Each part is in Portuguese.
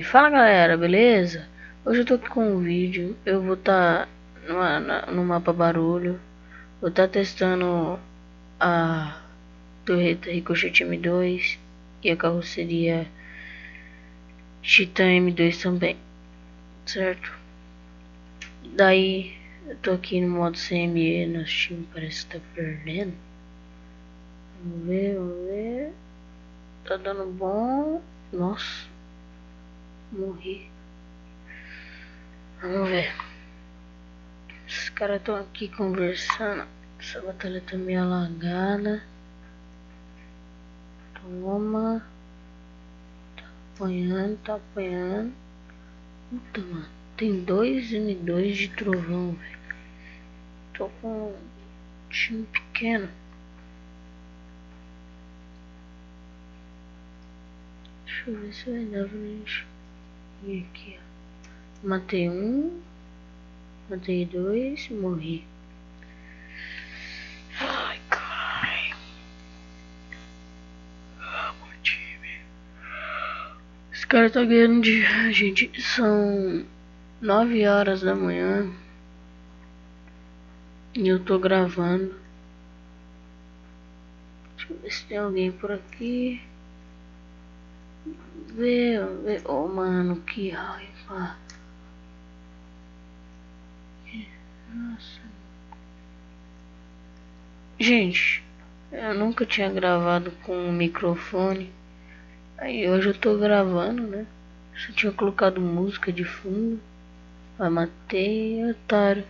Fala galera, beleza? Hoje eu tô aqui com um vídeo. Eu vou estar no mapa barulho. Vou estar testando a torreta Ricochet M2 e a carroceria Titan M2 também, certo? Daí eu tô aqui no modo CME. Nosso time parece que tá perdendo. Vamos ver. Tá dando bom. Nossa, morri. Vamos ver. Os caras estão aqui conversando. Essa batalha tá meio alagada. Toma. Tá apanhando. Puta, mano. Tem dois M2 de trovão, velho. Tô com um time pequeno. Deixa eu ver se vai dar pra gente ir aqui, ó. Matei um. Matei dois. Morri. Ai, caralho. Meu time. Esse cara tá ganhando de... Gente, são 9 horas da manhã. E eu tô gravando. Deixa eu ver se tem alguém por aqui. Vê. Oh, mano, que raiva. Nossa. Gente, eu nunca tinha gravado com um microfone. Aí hoje eu tô gravando, né? Só tinha colocado música de fundo. Aí matei, otário.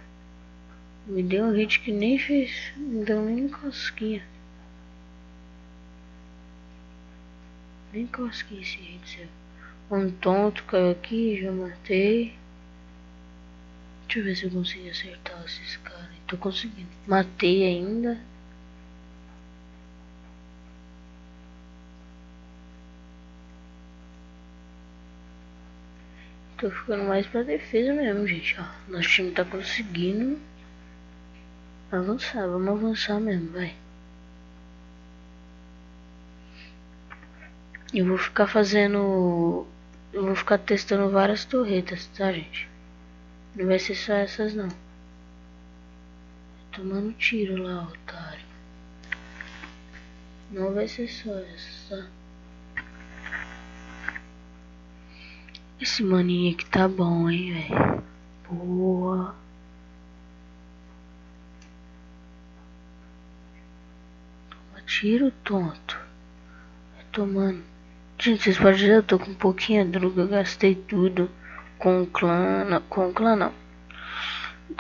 Me deu um hit que nem fez. Não deu nem cosquinha. Nem cosquinha esse hit, seu. Um tonto caiu aqui, já matei. Deixa eu ver se eu consigo acertar esses caras. Tô conseguindo. Matei ainda. Tô ficando mais pra defesa mesmo, gente. Ó, nosso time tá conseguindo avançar. Vamos avançar mesmo, vai. Eu vou ficar fazendo... Eu vou ficar testando várias torretas, tá, gente? Não vai ser só essas, não. Tomando tiro lá, otário. Não vai ser só essas, tá? Esse maninho aqui tá bom, hein, velho. Boa. Toma tiro, tonto. Tomando. Gente, vocês podem ver, eu tô com um pouquinho de droga. Eu gastei tudo com o clã. Não, com o clã não.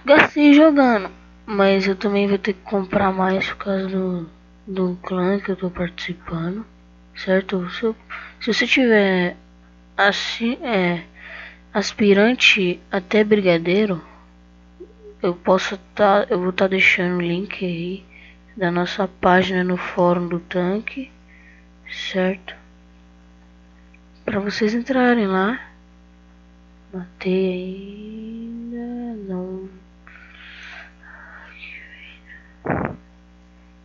Gastei jogando. Mas eu também vou ter que comprar mais por causa do clã que eu tô participando. Certo? Se você tiver assim, aspirante até brigadeiro, eu vou estar deixando o link aí da nossa página no fórum do tanque, certo? Para vocês entrarem lá. Matei ainda não.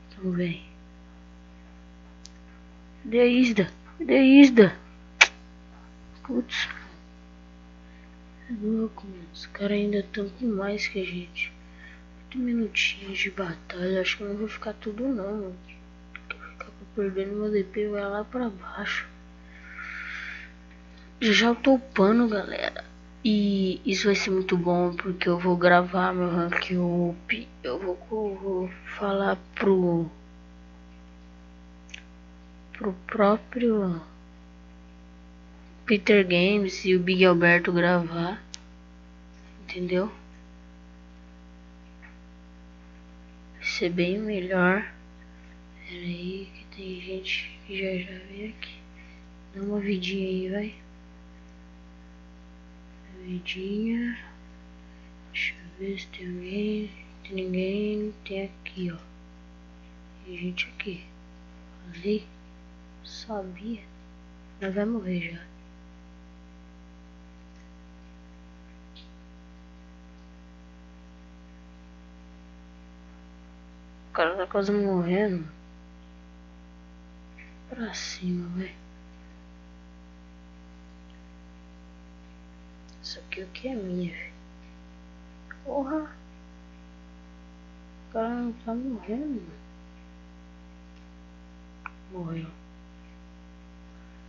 Então vem. Cadê a Isda? Putz. É louco, mano. Os caras ainda estão com mais que a gente. 8 minutinhos de batalha. Acho que eu não vou ficar tudo não, mano. Ficar perdendo meu DP vai lá pra baixo. Já eu tô upando, galera. E isso vai ser muito bom porque eu vou gravar meu rank up. Eu vou falar pro próprio Peter Games e o Big Alberto gravar. Entendeu? Vai ser bem melhor. Pera aí que tem gente que já veio aqui. Dá uma vidinha aí, vai. Vidinha. Deixa eu ver se tem alguém. Tem ninguém. Tem aqui, ó. Tem gente aqui. Ali. Sabia. Nós vai morrer já. O cara tá quase morrendo. Pra cima, velho. Isso aqui o que é minha, filho? Porra! O cara não tá morrendo, mano. Morreu.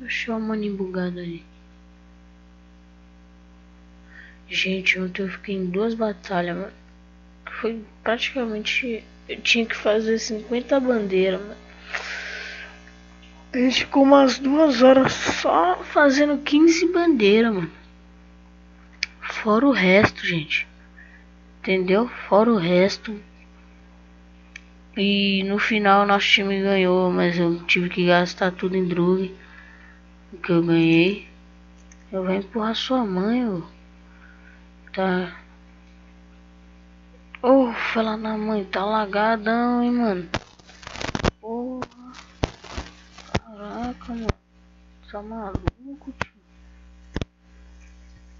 Achei uma maninha bugada ali. Gente, ontem eu fiquei em 2 batalhas, mano. Foi praticamente... Eu tinha que fazer 50 bandeiras, mano. A gente ficou umas 2 horas só fazendo 15 bandeiras, mano. Fora o resto, gente. Entendeu? Fora o resto. E no final nosso time ganhou, mas eu tive que gastar tudo em drug. O que eu ganhei. Eu vou empurrar sua mãe, ô. Tá. Oh, fala na mãe, tá lagadão, hein, mano. Porra. Caraca, mano. Tá maluco, tio.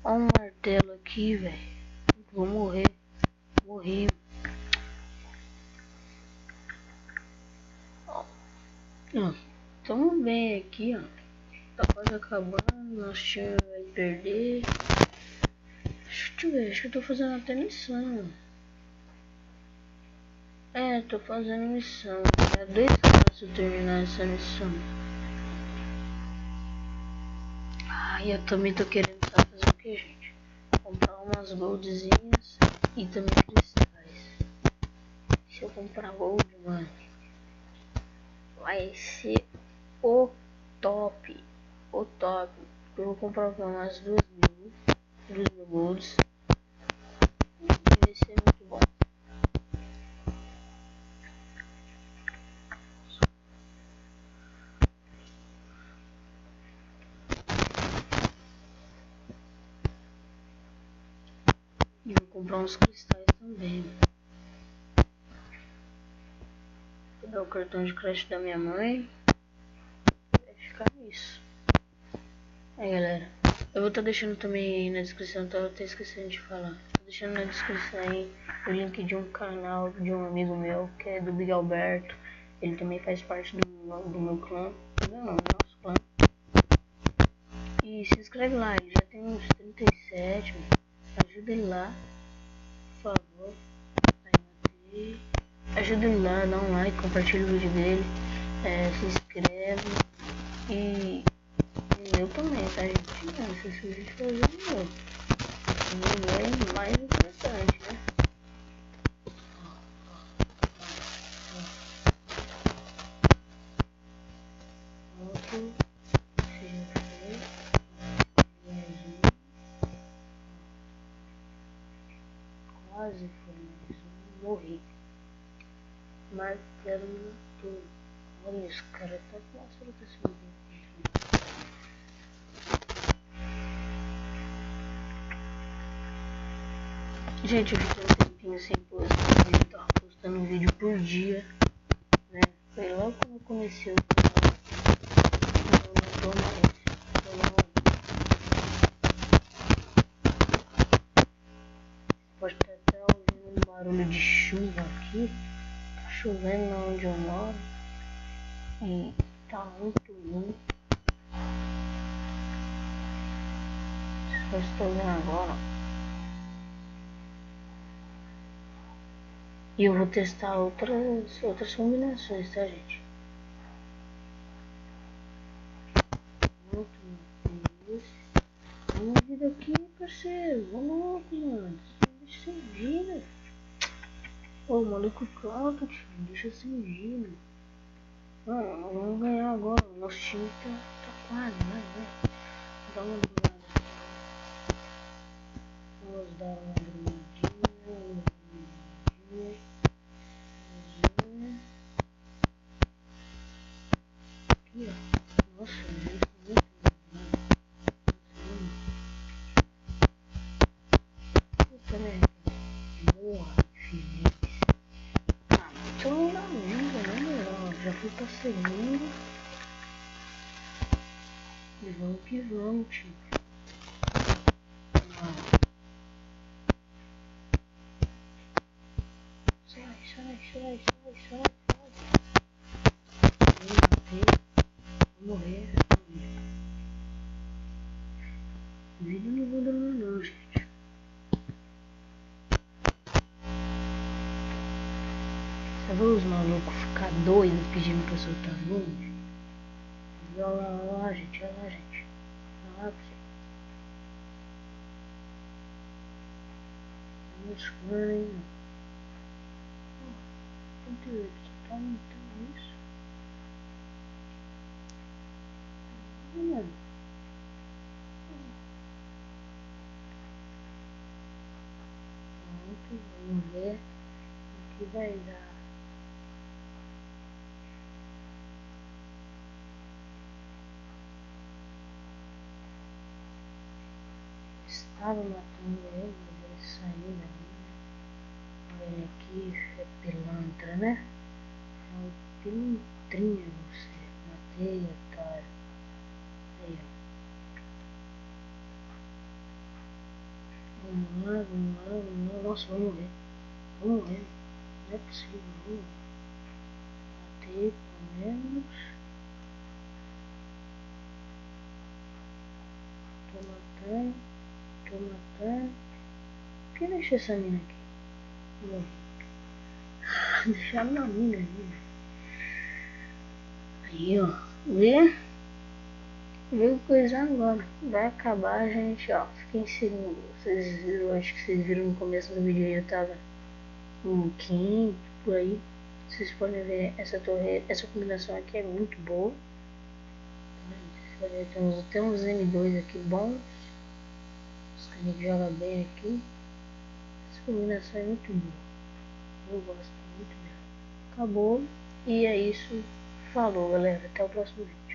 Olha um martelo aqui, velho. Vou morrer. Morri. Ó. Tamo bem aqui, ó. Tá quase acabando. Nosso time vai perder. Deixa eu ver, acho que eu tô fazendo até missão. É, tô fazendo missão. É 2 horas eu terminar essa missão. Ah, e eu também tô querendo saber fazer o que, gente? Comprar umas goldzinhas e também cristais. Se eu comprar gold, mano, vai ser o top. O top. Eu vou comprar umas 2.000 golds. Vai ser muito bom. E vou comprar uns cristais também. Vou dar o cartão de crédito da minha mãe. Vai ficar nisso. Aí, galera. Eu vou estar deixando também na descrição, tá? Eu até esquecendo de falar. Tô deixando na descrição aí o link de um canal de um amigo meu, que é do Big Alberto. Ele também faz parte do meu clã. Não, nosso clã. E se inscreve lá, ele já tem uns 37. Ajuda ele lá, por favor. Aí, ajuda ele lá, dá um like, compartilha o vídeo dele. Se inscreve. E eu também, tá, gente? Não, se a gente fazer de novo. O mais importante, né? Outro. Quase foi mais um. Morri. Martelo tudo. Olha, esse cara tá com uma solução. Gente, eu fiquei um tempinho sem postar. Eu tava postando um vídeo por dia, né? Foi logo quando eu comecei o canal. Eu não tô mais. Pode estar até ouvindo um barulho de chuva aqui. Tá chovendo onde eu moro. E tá muito ruim. Vocês estão vendo agora. E eu vou testar outras combinações, tá, gente? Vamos vir aqui, parceiro. Vamos, mano. Deixa sem vida. Ô, maluco pronto, tio. Deixa sem vida. Mano, vamos ganhar agora. Nosso time tá quase, vai. Dá uma olhada. Vamos dar uma olhadinha. Aqui, ó. Nossa, ele tá muito bom. Morra, Felipe. Ah, tô na vida, né, meu? Já fui pra segunda. E vamos que vamos, tio. Sai. Vou morrer. Vida não vou dormir não, gente. pedindo pra soltar luz. Olha lá, gente, olha lá, gente. Olha lá, pessoal. Vamos fora, hein? Você tá aumentando isso? Mano. Pronto, vamos ver o que vai dar. Estava matando ele, mas ele saiu da minha. Olha ele aqui, é pilantra, né? É um pilantrinha você. Matei, otário. Aí, ó. Vamos lá, vamos lá, vamos lá. Nossa, vamos morrer. Vamos morrer. Não é possível, vamos morrer. Matei, pelo menos. Tô matando. Tô matando. Por que deixa essa mina aqui? Bom, deixar minha mina aí, né? Aí, ó. Vê? Viu coisa agora. Vai acabar, gente, ó. Fiquei em segundo. Vocês viram, acho que vocês viram no começo do vídeo aí, eu tava um quinto, por aí. Vocês podem ver essa torre, essa combinação aqui é muito boa. Vocês podem ver, tem uns M2 aqui bons. Os caras que jogam bem aqui. Essa combinação é muito boa. Eu gosto muito dela. Acabou. E é isso. Falou, galera. Até o próximo vídeo.